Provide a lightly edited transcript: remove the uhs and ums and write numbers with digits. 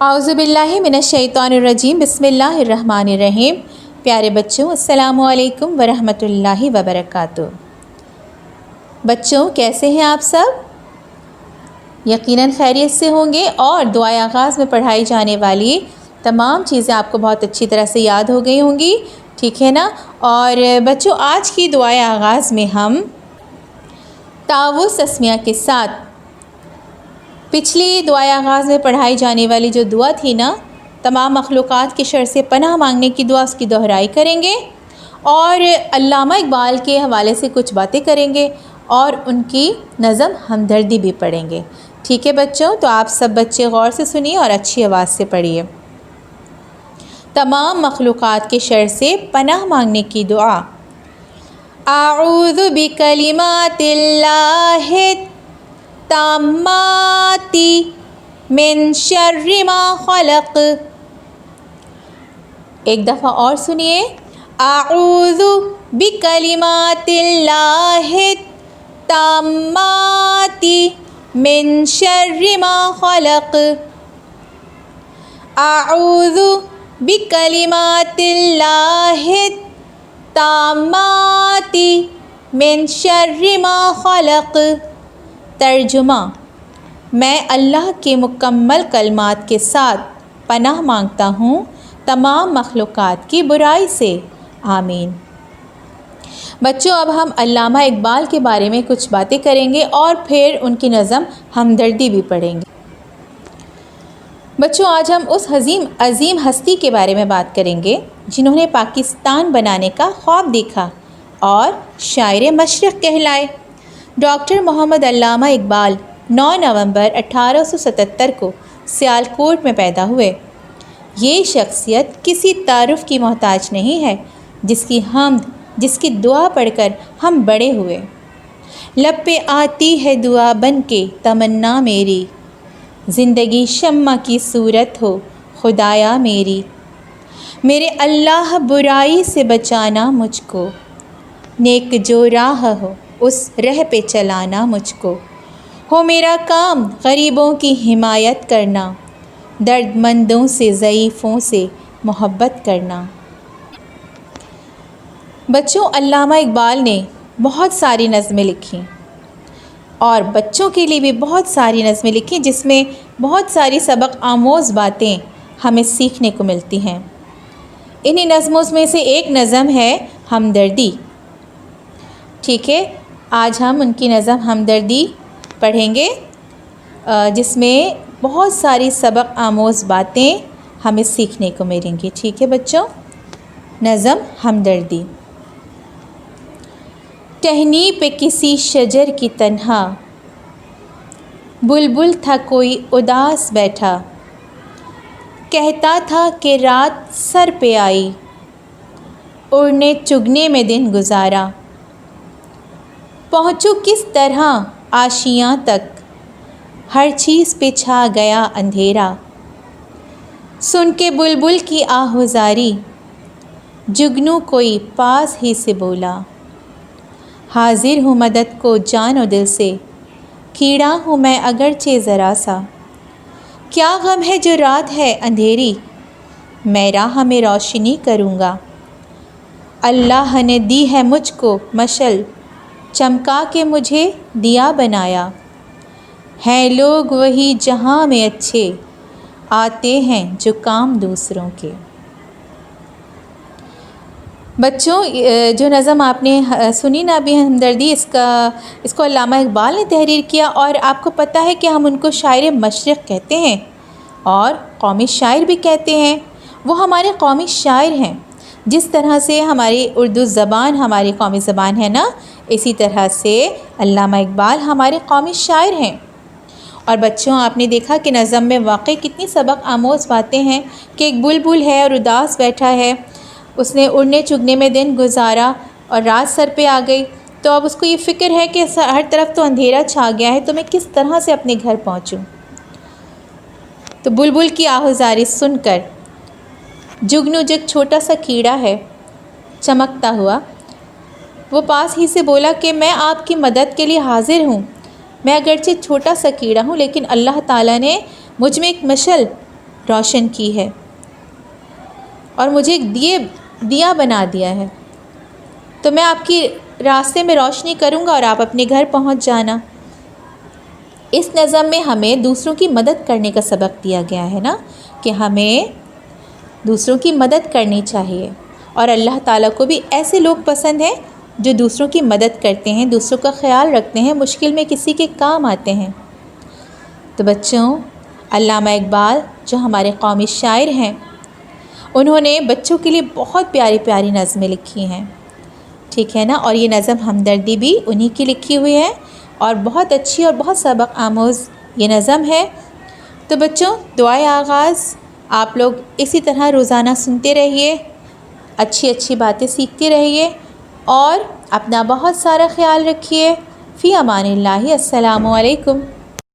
اعوذ باللہ من الشیطان الرجیم، بسم اللہ الرحمن الرحیم۔ پیارے بچوں، السلام علیکم ورحمۃ اللہ وبرکاتہ۔ بچوں کیسے ہیں آپ سب؟ یقیناً خیریت سے ہوں گے اور دعائے آغاز میں پڑھائی جانے والی تمام چیزیں آپ کو بہت اچھی طرح سے یاد ہو گئی ہوں گی، ٹھیک ہے نا؟ اور بچوں آج کی دعائے آغاز میں ہم تعوذ تسمیہ کے ساتھ پچھلی دعائے آغاز میں پڑھائی جانے والی جو دعا تھی نا، تمام مخلوقات کے شر سے پناہ مانگنے کی دعا، اس کی دہرائی کریں گے اور علامہ اقبال کے حوالے سے کچھ باتیں کریں گے اور ان کی نظم ہمدردی بھی پڑھیں گے، ٹھیک ہے بچوں؟ تو آپ سب بچے غور سے سنیے اور اچھی آواز سے پڑھیے۔ تمام مخلوقات کے شر سے پناہ مانگنے کی دعا۔ اعوذ بکلمات اللہ التامات من شر ما خلق۔ ایک دفعہ اور سنیے، اعوذ بکلمات اللہ التامات من شر ما خلق۔ اعوذ بکلمات اللہ التامات من شر ما خلق۔ ترجمہ: میں اللہ کے مکمل کلمات کے ساتھ پناہ مانگتا ہوں تمام مخلوقات کی برائی سے، آمین۔ بچوں اب ہم علامہ اقبال کے بارے میں کچھ باتیں کریں گے اور پھر ان کی نظم ہمدردی بھی پڑھیں گے۔ بچوں آج ہم اس عظیم ہستی کے بارے میں بات کریں گے جنہوں نے پاکستان بنانے کا خواب دیکھا اور شاعر مشرق کہلائے۔ ڈاکٹر محمد علامہ اقبال 9 نومبر 1877 کو سیالکوٹ میں پیدا ہوئے۔ یہ شخصیت کسی تعارف کی محتاج نہیں ہے، جس کی حمد، جس کی دعا پڑھ کر ہم بڑے ہوئے۔ لب پہ آتی ہے دعا بن کے تمنا میری، زندگی شمع کی صورت ہو خدایا میری۔ میرے اللہ برائی سے بچانا مجھ کو، نیک جو راہ ہو اس رہ پہ چلانا مجھ کو۔ ہو میرا کام غریبوں کی حمایت کرنا، درد مندوں سے ضعیفوں سے محبت کرنا۔ بچوں علامہ اقبال نے بہت ساری نظمیں لکھیں اور بچوں کے لیے بھی بہت ساری نظمیں لکھیں، جس میں بہت ساری سبق آموز باتیں ہمیں سیکھنے کو ملتی ہیں۔ انہی نظموں میں سے ایک نظم ہے ہمدردی، ٹھیک ہے؟ آج ہم ان کی نظم ہمدردی پڑھیں گے، جس میں بہت ساری سبق آموز باتیں ہمیں سیکھنے کو ملیں گی، ٹھیک ہے بچوں؟ نظم ہمدردی۔ ٹہنی پہ کسی شجر کی تنہا، بلبل تھا کوئی اداس بیٹھا، کہتا تھا کہ رات سر پہ آئی، اڑنے چگنے میں دن گزارا۔ پہنچوں کس طرح آشیاں تک، ہر چیز پہ چھا گیا اندھیرا۔ سن کے بلبل کی آہوزاری، جگنو کوئی پاس ہی سے بولا۔ حاضر ہوں مدد کو جان و دل سے، کیڑا ہوں میں اگرچہ ذرا سا۔ کیا غم ہے جو رات ہے اندھیری، میں راہ میں روشنی کروں گا۔ اللہ نے دی ہے مجھ کو مشعل، چمکا کے مجھے دیا بنایا۔ ہیں لوگ وہی جہاں میں اچھے، آتے ہیں جو کام دوسروں کے۔ بچوں جو نظم آپ نے سنی نا ابھی ہمدردی، اس کو علامہ اقبال نے تحریر کیا، اور آپ کو پتہ ہے کہ ہم ان کو شاعر مشرق کہتے ہیں اور قومی شاعر بھی کہتے ہیں۔ وہ ہمارے قومی شاعر ہیں، جس طرح سے ہماری اردو زبان ہماری قومی زبان ہے نا، اسی طرح سے علامہ اقبال ہمارے قومی شاعر ہیں۔ اور بچوں آپ نے دیکھا کہ نظم میں واقعی کتنی سبق آموز باتیں ہیں کہ ایک بلبل ہے اور اداس بیٹھا ہے، اس نے اڑنے چگنے میں دن گزارا اور رات سر پہ آ گئی، تو اب اس کو یہ فکر ہے کہ ہر طرف تو اندھیرا چھا گیا ہے، تو میں کس طرح سے اپنے گھر پہنچوں۔ تو بلبل کی آہوزاری سن کر جگنو، جو ایک چھوٹا سا کیڑا ہے چمکتا ہوا، وہ پاس ہی سے بولا کہ میں آپ کی مدد کے لیے حاضر ہوں، میں اگرچہ چھوٹا سا کیڑا ہوں لیکن اللہ تعالیٰ نے مجھ میں ایک مشعل روشن کی ہے اور مجھے ایک دیا بنا دیا ہے، تو میں آپ کی راستے میں روشنی کروں گا اور آپ اپنے گھر پہنچ جانا۔ اس نظم میں ہمیں دوسروں کی مدد کرنے کا سبق دیا گیا ہے نا، کہ ہمیں دوسروں کی مدد کرنی چاہیے، اور اللہ تعالیٰ کو بھی ایسے لوگ پسند ہیں جو دوسروں کی مدد کرتے ہیں، دوسروں کا خیال رکھتے ہیں، مشکل میں کسی کے کام آتے ہیں۔ تو بچوں، علامہ اقبال جو ہمارے قومی شاعر ہیں، انہوں نے بچوں کے لیے بہت پیاری پیاری نظمیں لکھی ہیں، ٹھیک ہے نا، اور یہ نظم ہمدردی بھی انہی کی لکھی ہوئی ہے، اور بہت اچھی اور بہت سبق آموز یہ نظم ہے۔ تو بچوں، دعائے آغاز آپ لوگ اسی طرح روزانہ سنتے رہیے، اچھی اچھی باتیں سیکھتے رہیے، اور اپنا بہت سارا خیال رکھیے۔ فی امان اللہ، السلام علیکم۔